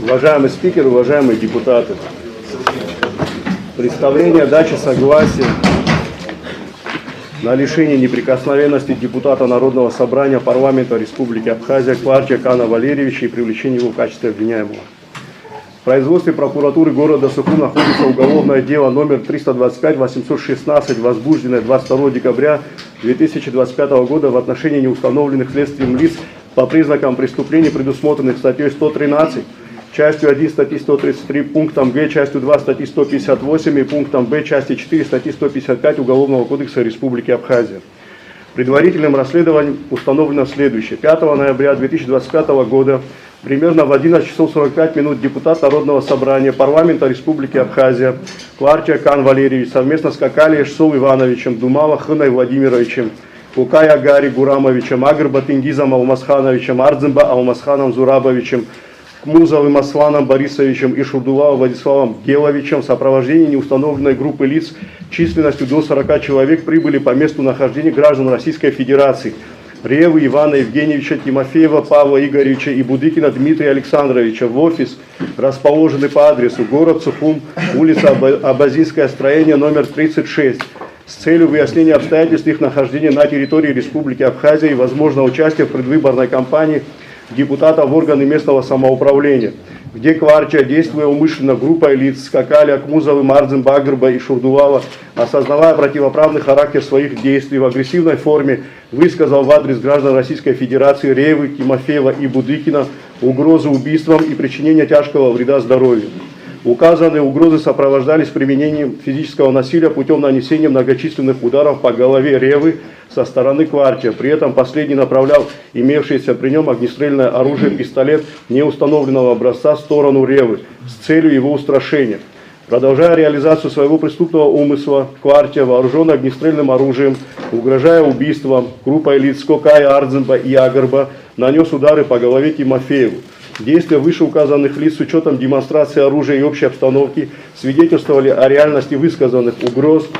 Уважаемый спикер, уважаемые депутаты, представление дачи согласия на лишение неприкосновенности депутата Народного собрания парламента Республики Абхазия Кварча Кана Валерьевича и привлечение его в качестве обвиняемого. В производстве прокуратуры города Сухум находится уголовное дело номер 325-816, возбужденное 22 декабря 2025 года в отношении неустановленных следствием лиц по признакам преступлений, предусмотренных статьей 113, частью 1 статьи 133, пунктом Г, частью 2 статьи 158 и пунктом Б, части 4 статьи 155 Уголовного кодекса Республики Абхазия. Предварительным расследованием установлено следующее. 5 ноября 2025 года примерно в 11 часов 45 минут депутат Народного собрания парламента Республики Абхазия Кварча Кан Валерьевич совместно с Какали Эшсол Ивановичем, Думава Хыной Владимировичем, Кукай Агари Гурамовичем, Агрба Тенгизом Алмасхановичем, Ардзимба Алмасханом Зурабовичем, Кмузовым Асланом Борисовичем и Шурдулава Владиславом Геловичем в сопровождении неустановленной группы лиц численностью до 40 человек прибыли по месту нахождения граждан Российской Федерации Ревы Ивана Евгеньевича, Тимофеева Павла Игоревича и Будыкина Дмитрия Александровича в офис, расположенный по адресу город Сухум, улица Абазинское строение, номер 36, с целью выяснения обстоятельств их нахождения на территории Республики Абхазия и возможного участия в предвыборной кампании депутата в органы местного самоуправления, где Кварча, действуя умышленно группой лиц Скакали, Акмузовым, Ардзимба, Агрба и Шурдулава, осознавая противоправный характер своих действий в агрессивной форме, высказал в адрес граждан Российской Федерации Ревы, Тимофеева и Будыкина угрозу убийством и причинения тяжкого вреда здоровью. Указанные угрозы сопровождались применением физического насилия путем нанесения многочисленных ударов по голове Ревы со стороны Кварча. При этом последний направлял имевшееся при нем огнестрельное оружие, пистолет неустановленного образца в сторону Ревы с целью его устрашения. Продолжая реализацию своего преступного умысла, Кварча, вооруженный огнестрельным оружием, угрожая убийством, группой лиц Кокая, Ардзимба и Агрба, нанес удары по голове Тимофееву. Действия вышеуказанных лиц с учетом демонстрации оружия и общей обстановки свидетельствовали о реальности высказанных угроз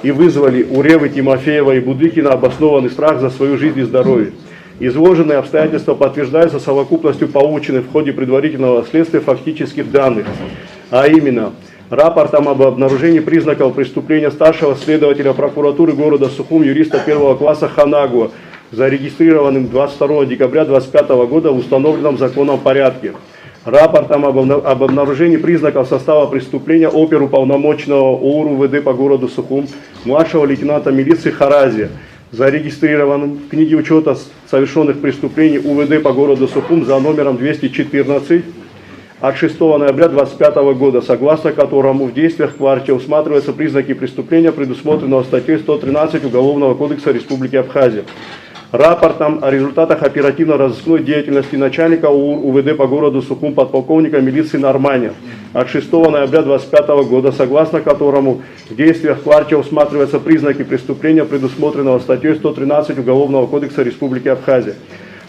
и вызвали у Ревы, Тимофеева и Будыкина обоснованный страх за свою жизнь и здоровье. Изложенные обстоятельства подтверждаются совокупностью полученных в ходе предварительного следствия фактических данных, а именно рапортом об обнаружении признаков преступления старшего следователя прокуратуры города Сухум, юриста первого класса Ханагуа, зарегистрированным 22 декабря 2025 года в установленном законом порядке. Рапортом об обнаружении признаков состава преступления оперуполномоченного ОУР УВД по городу Сухум младшего лейтенанта милиции Харазия, зарегистрированным в книге учета совершенных преступлений УВД по городу Сухум за номером 214 от 6 ноября 2025 года, согласно которому в действиях Кварча усматриваются признаки преступления, предусмотренного статьей 113 Уголовного кодекса Республики Абхазия. Рапортом о результатах оперативно-розыскной деятельности начальника УУР УВД по городу Сухум подполковника милиции Норманя от 6 ноября 2025 года, согласно которому в действиях Кварча усматриваются признаки преступления, предусмотренного статьей 113 Уголовного кодекса Республики Абхазия.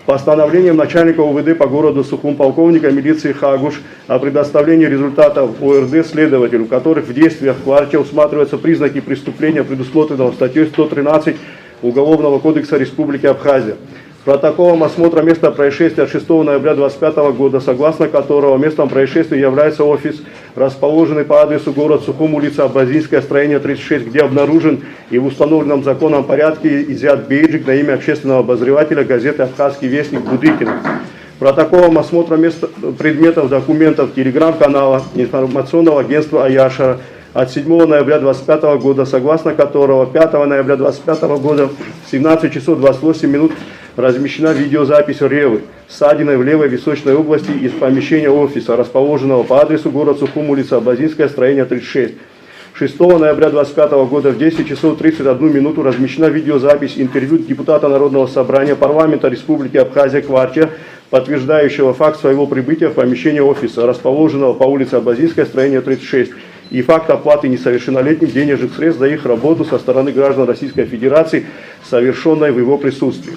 Постановлением начальника УВД по городу Сухум полковника милиции Хагуш о предоставлении результатов ОРД следователю, в которых в действиях Кварча усматриваются признаки преступления, предусмотренного статьей 113 Уголовного кодекса Республики Абхазия. Протоколом осмотра места происшествия от 6 ноября 2025 года, согласно которого местом происшествия является офис, расположенный по адресу город Сухум, улица Абазинское строение 36, где обнаружен и в установленном законом порядке изъят бейджик на имя общественного обозревателя газеты «Абхазский вестник» Будыкина. Протоколом осмотра предметов, документов телеграм-канала информационного агентства «Аяшара» от 7 ноября 2025 года, согласно которого 5 ноября 2025 года в 17 часов 28 минут размещена видеозапись Ревы с ссадиной в левой височной области из помещения офиса, расположенного по адресу город Сухум, улица Абазинское строение 36. 6 ноября 2025 года в 10 часов 31 минуту размещена видеозапись интервью депутата Народного собрания парламента Республики Абхазия Кварча, подтверждающего факт своего прибытия в помещение офиса, расположенного по улице Абазинское строение 36, и факт оплаты несовершеннолетним денежных средств за их работу со стороны граждан Российской Федерации, совершенной в его присутствии.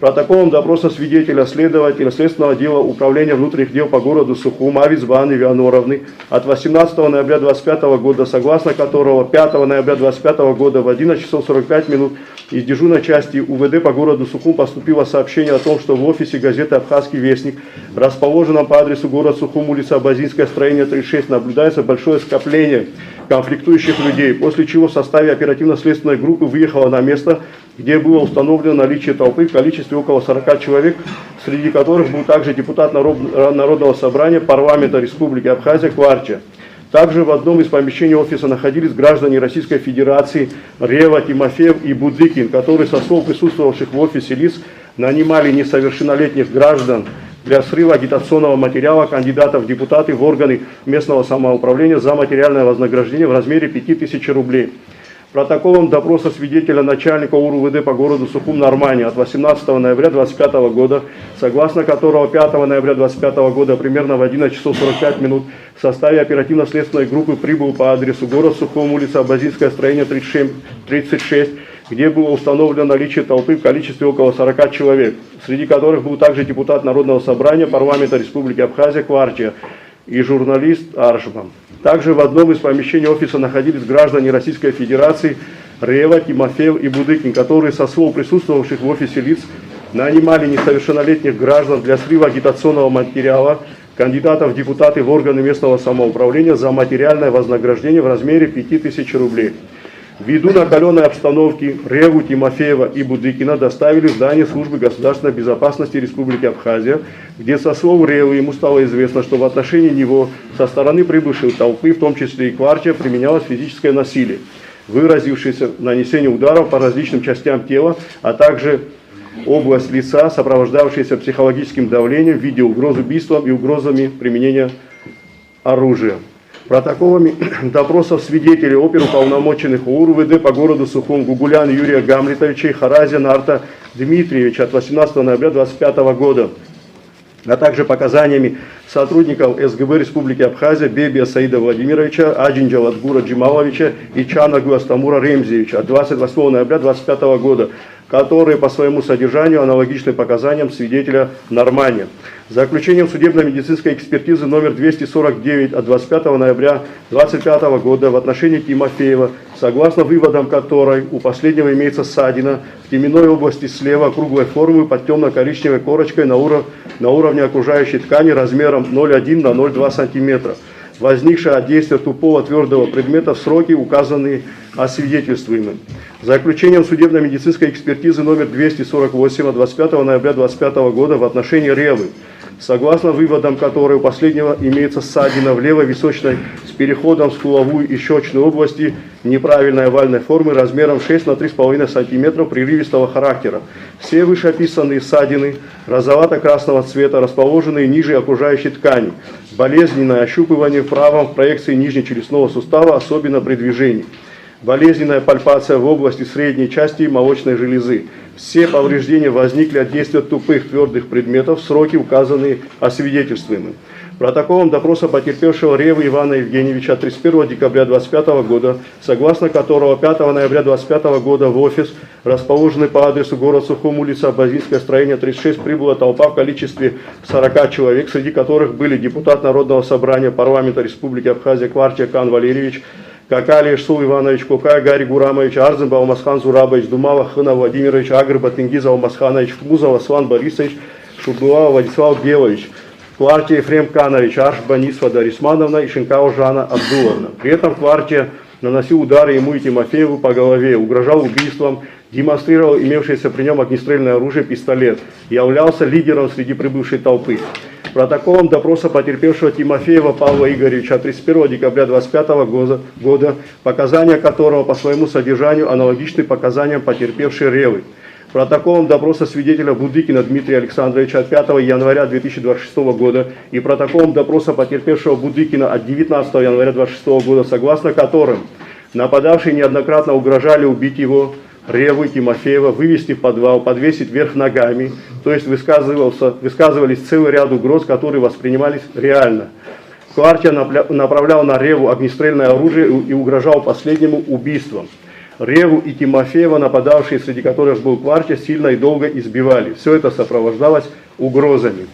Протоколом допроса свидетеля, следователя Следственного отдела Управления внутренних дел по городу Сухум Авицбы Анны Вианоровны от 18 ноября 2025 года, согласно которого 5 ноября 2025 года в 11 часов 45 минут из дежурной части УВД по городу Сухум поступило сообщение о том, что в офисе газеты «Абхазский вестник», расположенном по адресу город Сухум, улица Абазинская, строение 36, наблюдается большое скопление конфликтующих людей, после чего в составе оперативно-следственной группы выехала на место, где было установлено наличие толпы в количестве около 40 человек, среди которых был также депутат Народного собрания парламента Республики Абхазия Кварча. Также в одном из помещений офиса находились граждане Российской Федерации Рева, Тимофеев и Будыкин, которые со слов присутствовавших в офисе лиц нанимали несовершеннолетних граждан для срыва агитационного материала кандидатов в депутаты в органы местного самоуправления за материальное вознаграждение в размере 5000 рублей. Протоколом допроса свидетеля начальника УРУВД по городу Сухум Нормани от 18 ноября 2025 года, согласно которого 5 ноября 2025 года примерно в 11 часов 45 минут в составе оперативно-следственной группы прибыл по адресу город Сухум, улица Абазинская, строение 36, где было установлено наличие толпы в количестве около 40 человек, среди которых был также депутат Народного собрания парламента Республики Абхазия Кварча и журналист Аршбан. Также в одном из помещений офиса находились граждане Российской Федерации Рева, Тимофеев и Будыкин, которые со слов присутствовавших в офисе лиц нанимали несовершеннолетних граждан для срыва агитационного материала кандидатов в депутаты в органы местного самоуправления за материальное вознаграждение в размере 5000 рублей. Ввиду накаленной обстановки Реву, Тимофеева и Будыкина доставили в здание службы государственной безопасности Республики Абхазия, где со слов Ревы ему стало известно, что в отношении него со стороны прибывшей толпы, в том числе и Кварча, применялось физическое насилие, выразившееся нанесением ударов по различным частям тела, а также область лица, сопровождавшаяся психологическим давлением в виде угроз убийством и угрозами применения оружия. Протоколами допросов свидетелей оперуполномоченных УРУВД по городу Сухум Гугулян Юрия Гамлетовича и Харазия Нарта Дмитриевича от 18 ноября 2025 года, а также показаниями сотрудников СГБ Республики Абхазия Бебия Саида Владимировича, Аджинджа Ладгура Джималовича и Чанагу Астамура Ремзевича от 28 ноября 2025 года, которые по своему содержанию аналогичны показаниям свидетеля Нормани. Заключением судебно-медицинской экспертизы номер 249 от 25 ноября 2025 года в отношении Тимофеева, согласно выводам которой у последнего имеется ссадина в теменной области слева круглой формы под темно-коричневой корочкой на уровне окружающей ткани размером 0,1 на 0,2 см, возникшая от действия тупого твердого предмета в сроки, указанные освидетельствуемым. Заключением судебно-медицинской экспертизы номер 248 от 25 ноября 2025 года в отношении Ревы, согласно выводам которой у последнего имеется ссадина в левой височной с переходом в скуловую и щечную области неправильной овальной формы размером 6 на 3,5 см прерывистого характера. Все вышеописанные ссадины розовато-красного цвета, расположенные ниже окружающей ткани. Болезненное ощупывание в правом в проекции нижнечелюстного сустава, особенно при движении. Болезненная пальпация в области средней части молочной железы. Все повреждения возникли от действия тупых твердых предметов, сроки указанные освидетельствуемым. Протоколом допроса потерпевшего Ревы Ивана Евгеньевича 31 декабря 2025 года, согласно которого 5 ноября 2025 года в офис, расположенный по адресу город Сухум, улица Абазинская, строение 36, прибыла толпа в количестве 40 человек, среди которых были депутат Народного собрания парламента Республики Абхазия Кварча Кан Валерьевич, Какали Шсул Иванович, Кукай Гарри Гурамович, Арзен Алмасхан Зурабович, Думава Хына Владимирович, Агрба Тенгиз Алмасханович, Фмузов Аслан Борисович, Шурдуа Владислав Белович, Кварча Ефрем Канович, Аршба Нисфада Рисмановна и Шинкао Жана Абдуловна. При этом Кварча наносил удары ему и Тимофееву по голове, угрожал убийством, демонстрировал имевшееся при нем огнестрельное оружие, пистолет, являлся лидером среди прибывшей толпы. Протоколом допроса потерпевшего Тимофеева Павла Игоревича 31 декабря 2025 года, показания которого по своему содержанию аналогичны показаниям потерпевшей Ревы. Протоколом допроса свидетеля Будыкина Дмитрия Александровича от 5 января 2026 года и протоколом допроса потерпевшего Будыкина от 19 января 2026 года, согласно которым нападавшие неоднократно угрожали убить его, Ревы, Тимофеева, вывести в подвал, подвесить вверх ногами, то есть высказывались целый ряд угроз, которые воспринимались реально. Кварча направлял на Реву огнестрельное оружие и угрожал последнему убийством. Реву и Тимофеева, нападавшие, среди которых был Кварча, сильно и долго избивали. Все это сопровождалось угрозами.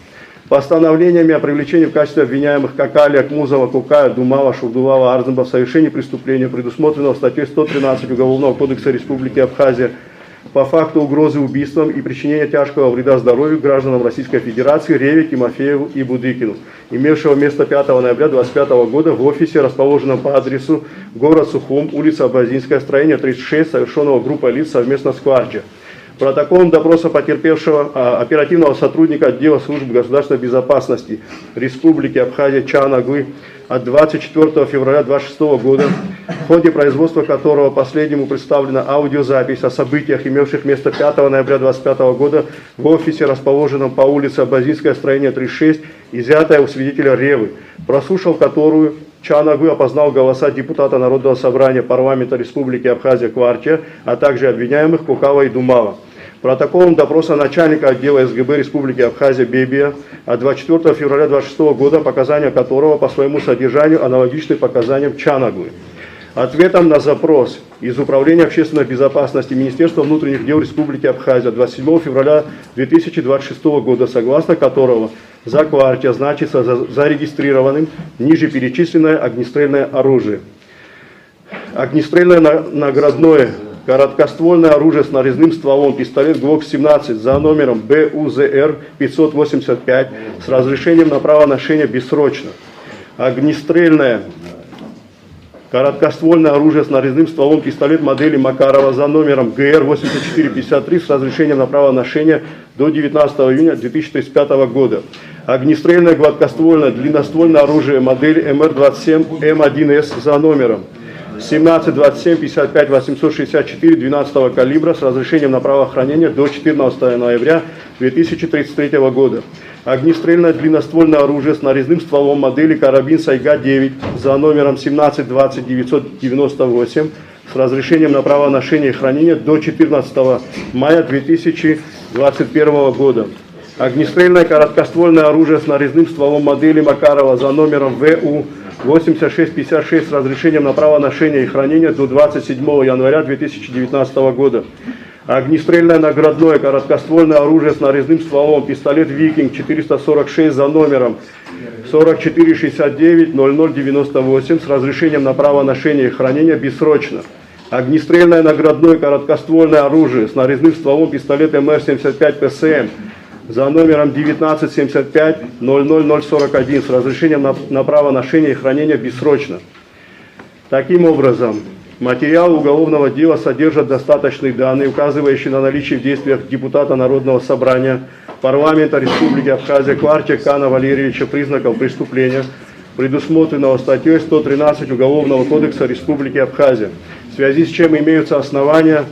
Постановлениями о привлечении в качестве обвиняемых Какаля, Кмузова, Кукая, Думава, Шурдувала, Арзамба в совершении преступления, предусмотренного статьей 113 Уголовного кодекса Республики Абхазия, по факту угрозы убийством и причинения тяжкого вреда здоровью гражданам Российской Федерации Реве, Тимофееву и Будыкину, имевшего место 5 ноября 2025 года в офисе, расположенном по адресу город Сухум, улица Абазинская, строение 36, совершенного группой лиц совместно с Кварча. Протоколом допроса потерпевшего оперативного сотрудника отдела службы государственной безопасности Республики Абхазия Чанаглы от 24 февраля 2026 года, в ходе производства которого последнему представлена аудиозапись о событиях, имевших место 5 ноября 2025 года в офисе, расположенном по улице Абазинское, строение 36, изъятая у свидетеля Ревы, прослушал которую Чанаглы опознал голоса депутата Народного собрания парламента Республики Абхазия Кварча, а также обвиняемых Кукава и Думава. Протоколом допроса начальника отдела СГБ Республики Абхазия Бебия от 24 февраля 2026 года, показания которого по своему содержанию аналогичны показаниям Чанаглы. Ответом на запрос из Управления общественной безопасности Министерства внутренних дел Республики Абхазия 27 февраля 2026 года, согласно которого за Кварча значится зарегистрированным ниже перечисленное огнестрельное оружие. Огнестрельное наградное короткоствольное оружие с нарезным стволом, пистолет ГЛОК-17 за номером БУЗР 585 с разрешением на право ношения бессрочно. Огнестрельное короткоствольное оружие с нарезным стволом, пистолет модели Макарова за номером ГР-8453 с разрешением на право ношения до 19 июня 2035 года. Огнестрельное гладкоствольное длинноствольное оружие модели МР-27М1С за номером 17-27-55-864 12 калибра с разрешением на право хранения до 14 ноября 2033 года. Огнестрельное длинноствольное оружие с нарезным стволом модели карабин Сайга-9 за номером 17-20-998 с разрешением на право ношения и хранения до 14 мая 2021 года. Огнестрельное короткоствольное оружие с нарезным стволом модели Макарова за номером ВУ 8656 с разрешением на право ношения и хранения до 27 января 2019 года. Огнестрельное наградное короткоствольное оружие с нарезным стволом, пистолет Викинг 446 за номером 4469-0098 с разрешением на право ношения и хранения бессрочно. Огнестрельное наградное короткоствольное оружие с нарезным стволом, пистолет МР-75 ПСМ за номером 1975-00041 с разрешением на право ношения и хранения бессрочно. Таким образом, материал уголовного дела содержит достаточные данные, указывающие на наличие в действиях депутата Народного собрания парламента Республики Абхазия Кварча Кана Валерьевича признаков преступления, предусмотренного статьей 113 Уголовного кодекса Республики Абхазия, в связи с чем имеются основания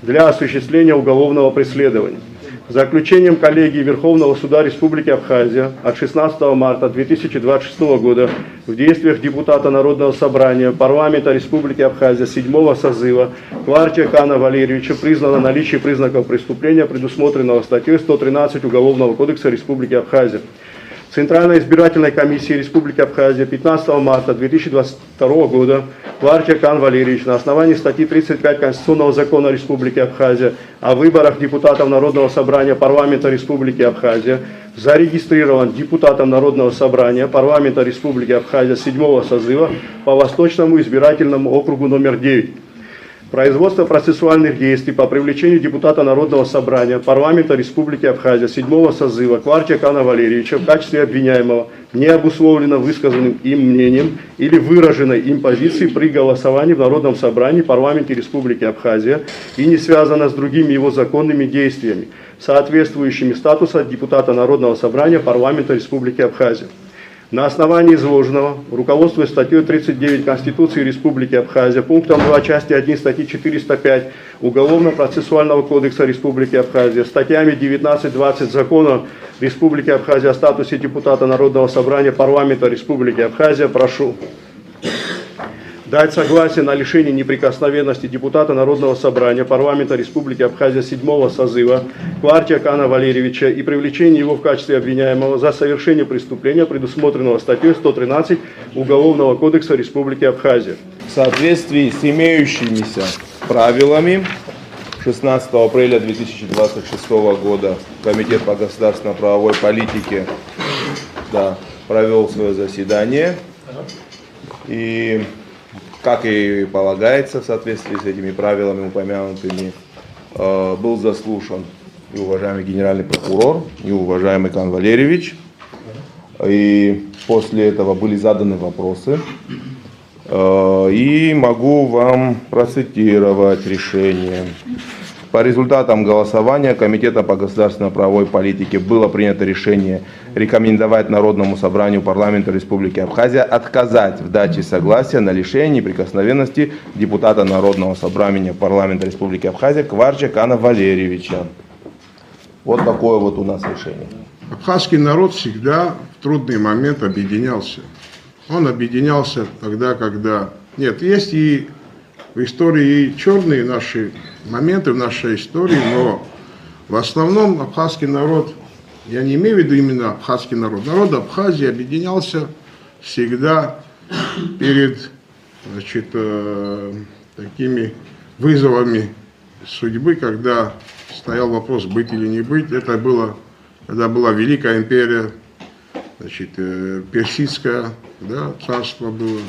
для осуществления уголовного преследования. Заключением коллегии Верховного суда Республики Абхазия от 16 марта 2026 года в действиях депутата Народного собрания парламента Республики Абхазия 7 созыва Кварча Кана Валерьевича признано наличие признаков преступления, предусмотренного статьей 113 Уголовного кодекса Республики Абхазия. Центральной избирательной комиссии Республики Абхазия 15 марта 2022 года Кварча Кан Валерьевич на основании статьи 35 Конституционного закона Республики Абхазия о выборах депутатов Народного собрания парламента Республики Абхазия зарегистрирован депутатом Народного собрания парламента Республики Абхазия 7 созыва по Восточному избирательному округу номер 9. Производство процессуальных действий по привлечению депутата Народного собрания парламента Республики Абхазия 7 созыва Кварча Кана Валерьевича в качестве обвиняемого не обусловлено высказанным им мнением или выраженной им позицией при голосовании в Народном собрании парламента Республики Абхазия и не связано с другими его законными действиями, соответствующими статуса депутата Народного собрания парламента Республики Абхазия. На основании изложенного, руководствуясь статьей 39 Конституции Республики Абхазия, пунктом 2 части 1 статьи 405 Уголовно-процессуального кодекса Республики Абхазия, статьями 19-20 Закона Республики Абхазия о статусе депутата Народного собрания парламента Республики Абхазия, прошу дать согласие на лишение неприкосновенности депутата Народного собрания парламента Республики Абхазия 7 созыва Кварча Кана Валерьевича и привлечение его в качестве обвиняемого за совершение преступления, предусмотренного статьей 113 Уголовного кодекса Республики Абхазия. В соответствии с имеющимися правилами. 16 апреля 2026 года Комитет по государственно-правовой политике провел свое заседание. И, как и полагается в соответствии с этими правилами упомянутыми, был заслушан и уважаемый генеральный прокурор, и уважаемый Кан Валерьевич. И после этого были заданы вопросы. И могу вам процитировать решение. По результатам голосования Комитета по государственно-правовой политике было принято решение рекомендовать Народному собранию парламента Республики Абхазия отказать в даче согласия на лишение неприкосновенности депутата Народного собрания парламента Республики Абхазия Кварча Кана Валерьевича. Вот такое вот у нас решение. Абхазский народ всегда в трудный момент объединялся. Он объединялся тогда, когда... Нет, есть и в истории и черные наши моменты в нашей истории, но в основном абхазский народ, я не имею в виду именно абхазский народ, народ Абхазии объединялся всегда перед, значит, такими вызовами судьбы, когда стоял вопрос быть или не быть. Это было, когда была Великая империя, значит, персидское, да, царство было.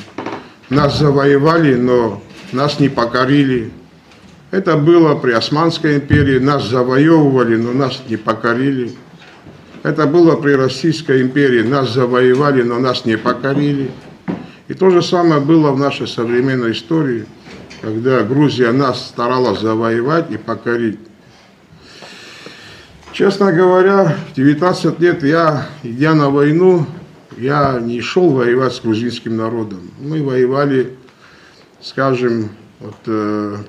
Нас завоевали, но нас не покорили. Это было при Османской империи. Нас завоевывали, но нас не покорили. Это было при Российской империи. Нас завоевали, но нас не покорили. И то же самое было в нашей современной истории, когда Грузия нас старалась завоевать и покорить. Честно говоря, в 19 лет я, идя на войну, я не шел воевать с грузинским народом. Мы воевали, скажем, вот,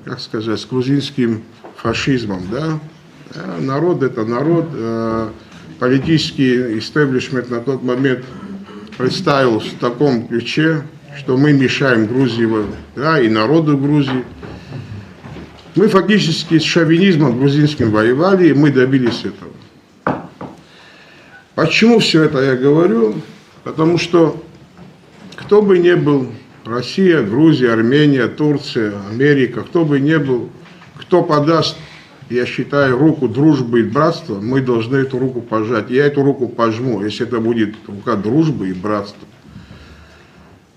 как сказать, с грузинским фашизмом. Да? Народ это народ. Политический истеблишмент на тот момент представил в таком ключе, что мы мешаем Грузии, да, и народу Грузии. Мы фактически с шовинизмом грузинским воевали, и мы добились этого. Почему все это я говорю? Потому что кто бы ни был, Россия, Грузия, Армения, Турция, Америка, кто бы ни был, кто подаст, я считаю, руку дружбы и братства, мы должны эту руку пожать. Я эту руку пожму, если это будет рука дружбы и братства.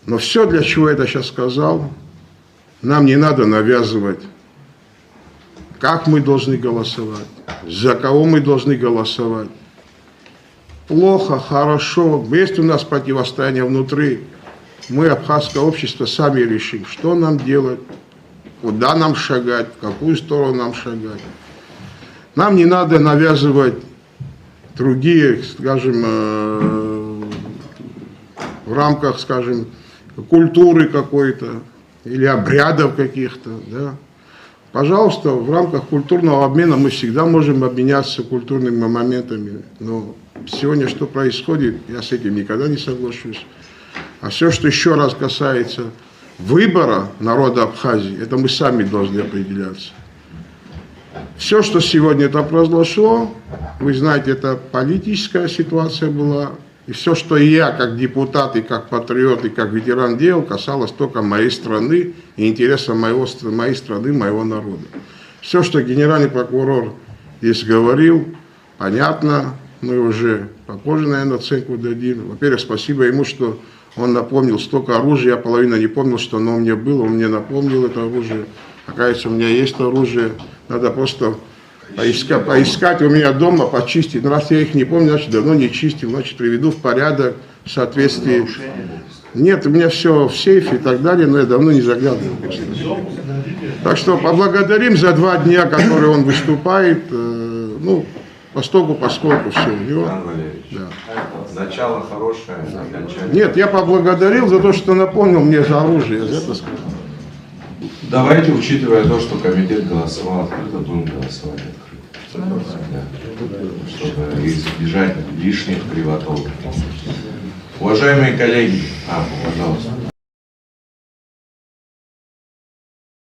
Но все, для чего я это сейчас сказал, нам не надо навязывать, как мы должны голосовать, за кого мы должны голосовать. Плохо, хорошо, есть у нас противостояние внутри. Мы, абхазское общество, сами решим, что нам делать, куда нам шагать, в какую сторону нам шагать. Нам не надо навязывать другие, скажем, в рамках, скажем, культуры какой-то или обрядов каких-то. Да. Пожалуйста, в рамках культурного обмена мы всегда можем обменяться культурными моментами. Но сегодня что происходит, я с этим никогда не соглашусь. А все, что еще раз касается выбора народа Абхазии, это мы сами должны определяться. Все, что сегодня это произошло, вы знаете, это политическая ситуация была. И все, что я, как депутат, и как патриот, и как ветеран делал, касалось только моей страны и интереса моей страны, моего народа. Все, что генеральный прокурор здесь говорил, понятно, мы уже попозже, наверное, оценку дадим. Во-первых, спасибо ему, что он напомнил столько оружия, я половину не помнил, что оно у меня было, он мне напомнил это оружие. Оказывается, у меня есть оружие, надо просто поискать у меня дома, почистить. Но раз я их не помню, значит, давно не чистил, значит, приведу в порядок в соответствии. Нет, у меня все в сейфе и так далее, но я давно не заглядывал. Так что поблагодарим за 2 дня, которые он выступает, ну, поскольку все у него. Да. Начало хорошее, окончание. Нет, я поблагодарил за то, что напомнил мне за оружие, я за это сказал. Давайте, учитывая то, что комитет голосовал открыто, будем голосовать открыто. Да. Чтобы избежать лишних кривотолков. Уважаемые коллеги, пожалуйста.